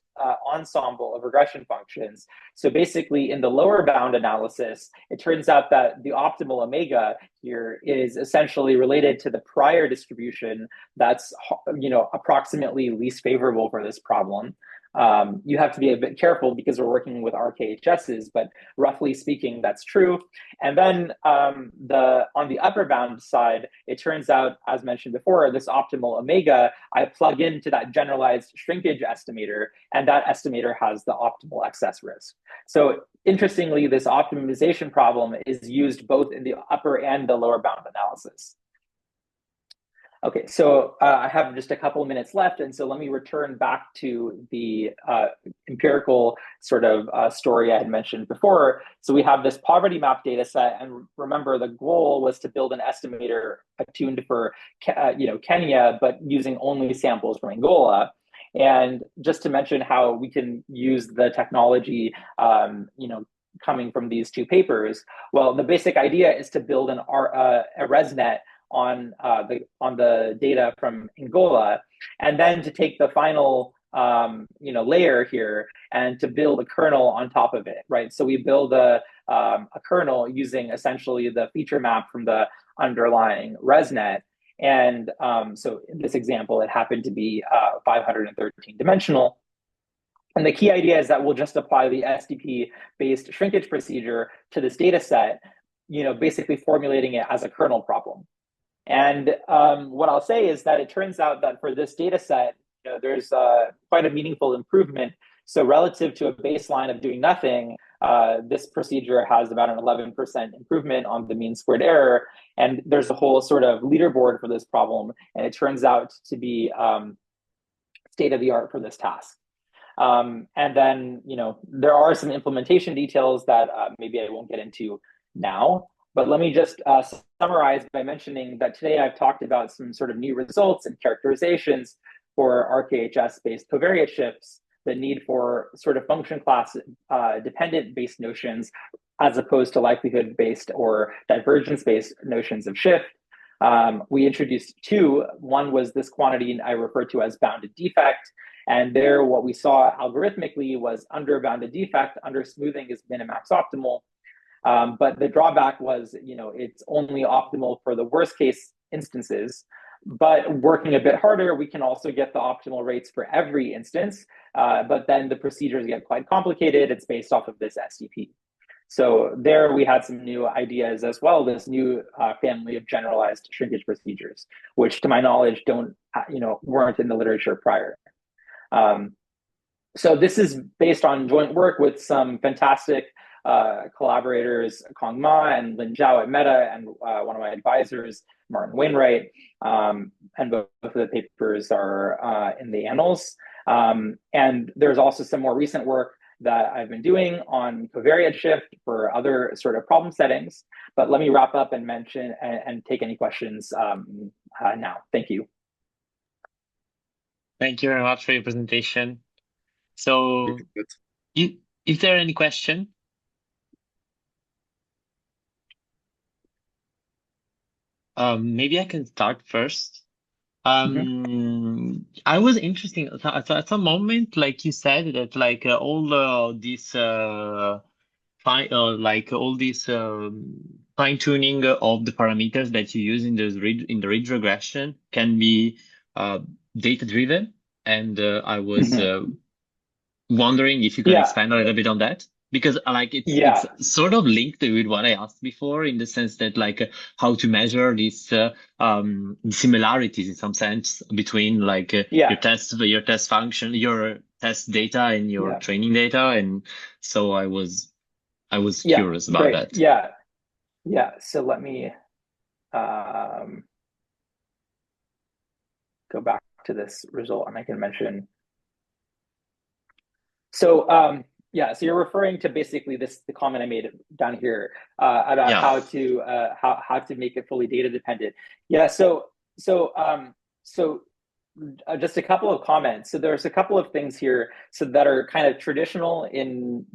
ensemble of regression functions. So basically in the lower bound analysis, it turns out that the optimal omega here is essentially related to the prior distribution that's, approximately least favorable for this problem. You have to be a bit careful because we're working with RKHSs, but roughly speaking, that's true. And then on the upper bound side, it turns out, as mentioned before, this optimal omega, I plug into that generalized shrinkage estimator, and that estimator has the optimal excess risk. So interestingly, this optimization problem is used both in the upper and the lower bound analysis. Okay, so I have just a couple of minutes left, and so let me return back to the empirical sort of story I had mentioned before. So we have this poverty map data set, and remember the goal was to build an estimator attuned for Kenya, but using only samples from Angola. And just to mention how we can use the technology, coming from these two papers. Well, the basic idea is to build a ResNet on the data from Angola, and then to take the final layer here and to build a kernel on top of it, right? So we build a kernel using essentially the feature map from the underlying ResNet, and so in this example, it happened to be 513 dimensional. And the key idea is that we'll just apply the SDP-based shrinkage procedure to this data set, basically formulating it as a kernel problem. And what I'll say is that it turns out that for this data set, there's quite a meaningful improvement. So relative to a baseline of doing nothing, this procedure has about an 11% improvement on the mean squared error. And there's a whole sort of leaderboard for this problem. And it turns out to be state of the art for this task. And then, there are some implementation details that maybe I won't get into now, but let me just summarize by mentioning that today I've talked about some sort of new results and characterizations for RKHS-based covariate shifts, the need for sort of function class dependent-based notions as opposed to likelihood-based or divergence-based notions of shift. We introduced two. One was this quantity I referred to as bounded defect. And there, what we saw algorithmically was under bounded defect, under smoothing is minimax optimal. But the drawback was, it's only optimal for the worst case instances. But working a bit harder, we can also get the optimal rates for every instance. But then the procedures get quite complicated. It's based off of this SDP. So there we had some new ideas as well, this new family of generalized shrinkage procedures, which to my knowledge weren't in the literature prior. So this is based on joint work with some fantastic collaborators, Kong Ma and Lin Zhao at Meta, and one of my advisors, Martin Wainwright. And both of the papers are in the annals. And there's also some more recent work that I've been doing on covariate shift for other sort of problem settings. But let me wrap up and mention and take any questions now. Thank you. Thank you very much for your presentation. So, is there any question? Maybe I can start first. I was interesting at some moment, like you said, that like all these fine tuning of the parameters that you use in the ridge regression can be data driven, and I was wondering if you can expand a little bit on that. Because like it's sort of linked with what I asked before, in the sense that like how to measure these similarities in some sense between like your test function, your test data, and your training data, and so I was curious about that. Yeah. So let me go back to this result, and I can mention. So so you're referring to basically the comment I made down here about how to make it fully data dependent. So just a couple of comments. So there's a couple of things here that are kind of traditional in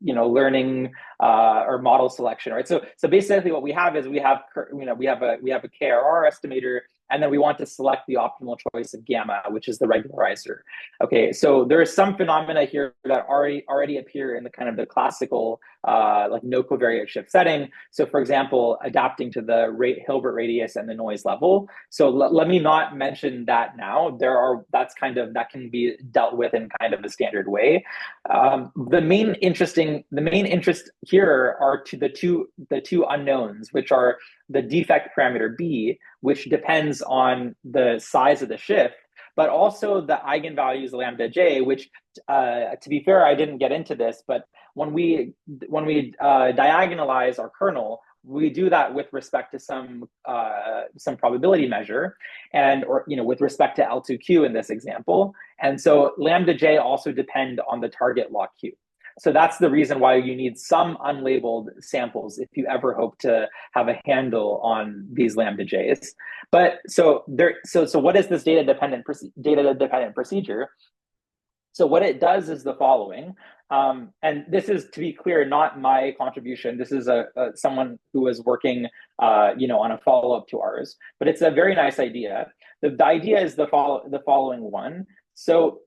learning or model selection, right? So basically what we have is we have a KRR estimator, and then we want to select the optimal choice of gamma, which is the regularizer. Okay, so there is some phenomena here that already appear in the kind of the classical no covariate shift setting. So for example, adapting to the Hilbert radius and the noise level. So let me not mention that now. That can be dealt with in kind of a standard way. The main interest here are to the two unknowns, which are the defect parameter B, which depends on the size of the shift, but also the eigenvalues lambda j, which to be fair, I didn't get into this, but when we diagonalize our kernel, we do that with respect to some probability measure, or with respect to L2Q in this example. And so lambda j also depend on the target log Q. So that's the reason why you need some unlabeled samples if you ever hope to have a handle on these lambda j's. But so what is this data dependent procedure? So what it does is the following, and this is, to be clear, not my contribution. This is someone who was working, on a follow-up to ours. But it's a very nice idea. The idea is the following one. So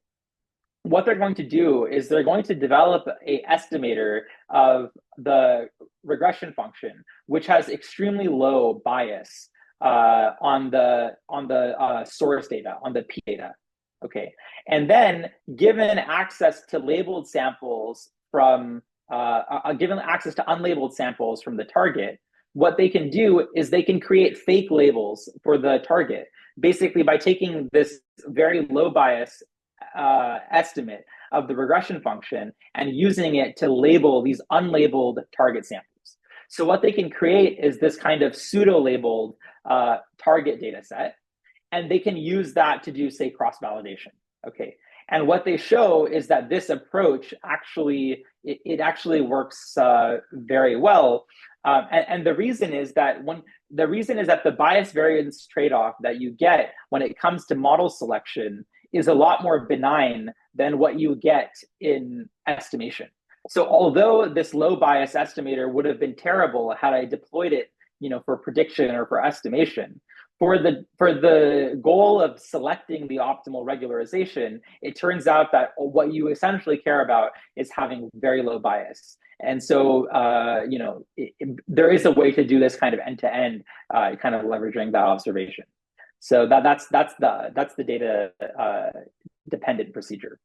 what they're going to do is they're going to develop a estimator of the regression function, which has extremely low bias on the source data, on the P data. Okay, and then given access to labeled samples given access to unlabeled samples from the target, what they can do is they can create fake labels for the target, basically by taking this very low bias estimate of the regression function and using it to label these unlabeled target samples. So what they can create is this kind of pseudo-labeled target data set, and they can use that to do, say, cross-validation. Okay. And what they show is that this approach actually it actually works very well. And the reason is that the bias variance trade-off that you get when it comes to model selection is a lot more benign than what you get in estimation. So although this low bias estimator would have been terrible had I deployed it, for prediction or for estimation, for the goal of selecting the optimal regularization, it turns out that what you essentially care about is having very low bias. And so, there is a way to do this kind of end to end, kind of leveraging that observation. So that's the data dependent procedure.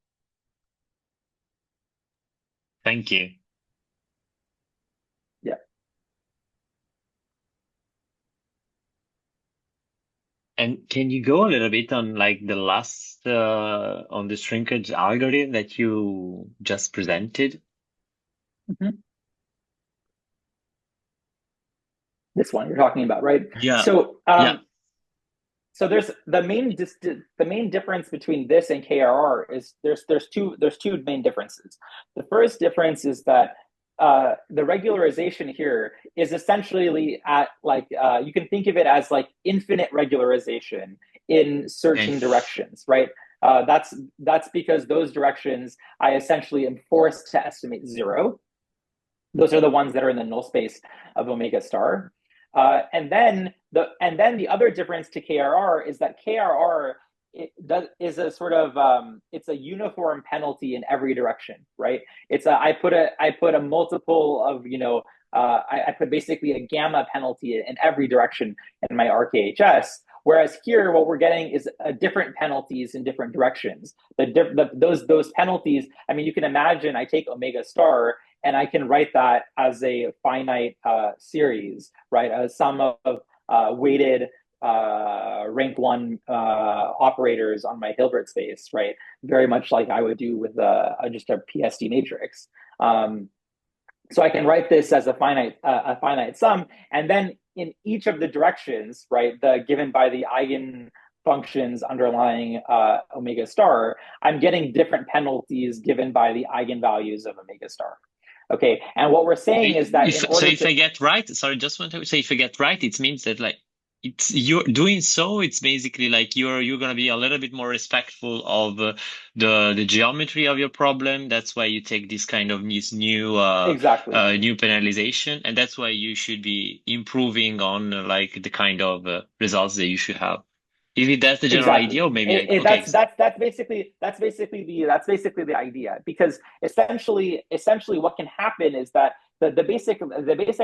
Thank you. Yeah. And can you go a little bit on like the last on the shrinkage algorithm that you just presented? Mm-hmm. This one you're talking about, right? Yeah. So, Yeah. so there's the main difference between this and KRR is there's two main differences. The first difference is that the regularization here is essentially at like you can think of it as like infinite regularization in Okay. certain directions, right? That's because those directions I essentially am forced to estimate zero. Those are the ones that are in the null space of omega star. And then the other difference to KRR is that KRR is a sort of it's a uniform penalty in every direction, right? I put a multiple of I put basically a gamma penalty in every direction in my RKHS. Whereas here, what we're getting is different penalties in different directions. Those penalties. I mean, you can imagine. I take omega star and I can write that as a finite series, right? A sum of weighted rank one operators on my Hilbert space, right? Very much like I would do with just a PSD matrix. So I can write this as a finite sum, and then in each of the directions, right, given by the eigen functions underlying omega star, I'm getting different penalties given by the eigenvalues of omega star. Okay, and what we're saying is that in order If to I get right, sorry, just want to say if I get right, it means that like it's you're doing so. It's basically like you're gonna be a little bit more respectful of the geometry of your problem. That's why you take this kind of this exactly. new penalization, and that's why you should be improving on like the kind of results that you should have. If that's the general Exactly. idea, or maybe okay. That's basically the idea, because essentially what can happen is that the basic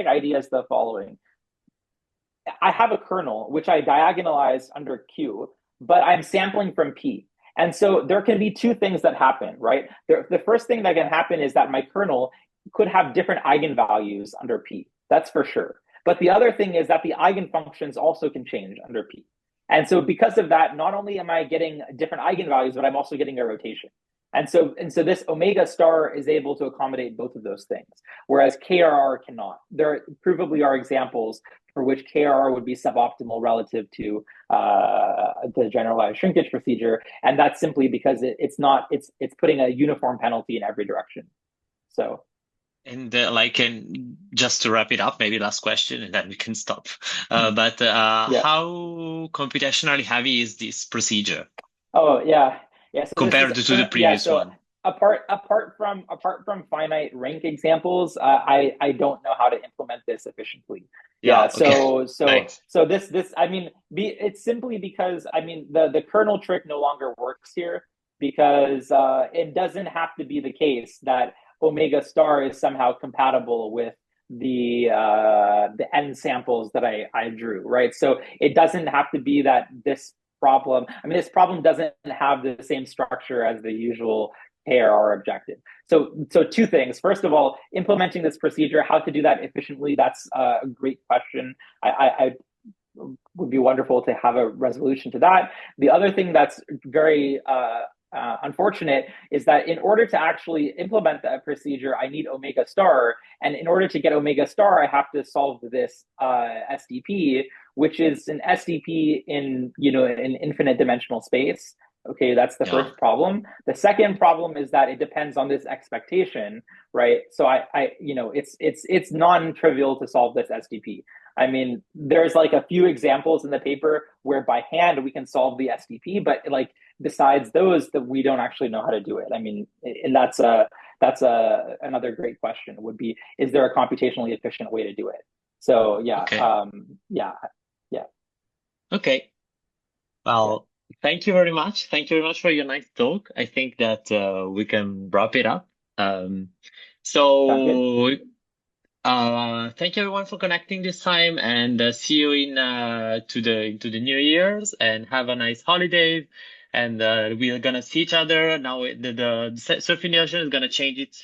idea is the following. I have a kernel which I diagonalize under Q, but I'm sampling from P. And so there can be two things that happen, right? The first thing that can happen is that my kernel could have different eigenvalues under P. That's for sure. But the other thing is that the eigenfunctions also can change under P. And so because of that, not only am I getting different eigenvalues, but I'm also getting a rotation. And so this omega star is able to accommodate both of those things, whereas KRR cannot. There provably are examples for which KRR would be suboptimal relative to the generalized shrinkage procedure, and that's simply because it's putting a uniform penalty in every direction. So. And and just to wrap it up, maybe last question, and then we can stop. But Yeah. how computationally heavy is this procedure Oh yeah, yeah. So this is compared to the yeah. previous So one? apart from finite rank examples, I don't know how to implement this efficiently. Yeah, Yeah. okay. So Thanks. so this I mean, it's simply because I mean the kernel trick no longer works here, because it doesn't have to be the case that omega star is somehow compatible with the n samples that I drew, right? So it doesn't have to be that this problem. I mean, this problem doesn't have the same structure as the usual KRR objective. So two things. First of all, implementing this procedure, how to do that efficiently, that's a great question. I would be wonderful to have a resolution to that. The other thing that's very unfortunate is that in order to actually implement that procedure, I need omega star. And in order to get omega star, I have to solve this SDP, which is an SDP in an infinite dimensional space. Okay, that's the Yeah. first problem. The second problem is that it depends on this expectation, right? So it's non-trivial to solve this SDP. I mean, there's like a few examples in the paper where by hand we can solve the SDP, but like besides those, that we don't actually know how to do it. I mean, and that's another great question would be, is there a computationally efficient way to do it? So Okay. yeah, Okay. yeah. Well, thank you very much. Thank you very much for your nice talk. I think that we can wrap it up. Um, Sounds good. so thank you everyone for connecting this time, and see you in to the New Year's, and have a nice holiday. And we're gonna see each other now. The Surfing the Ocean is gonna change its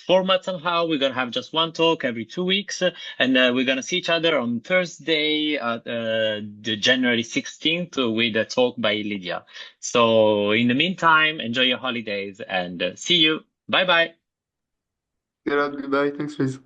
format somehow. We're gonna have just one talk every 2 weeks, and we're gonna see each other on Thursday, the January 16th, with a talk by Lydia. So in the meantime, enjoy your holidays, and see you. Bye bye. Gerard, goodbye. Thanks, Reese.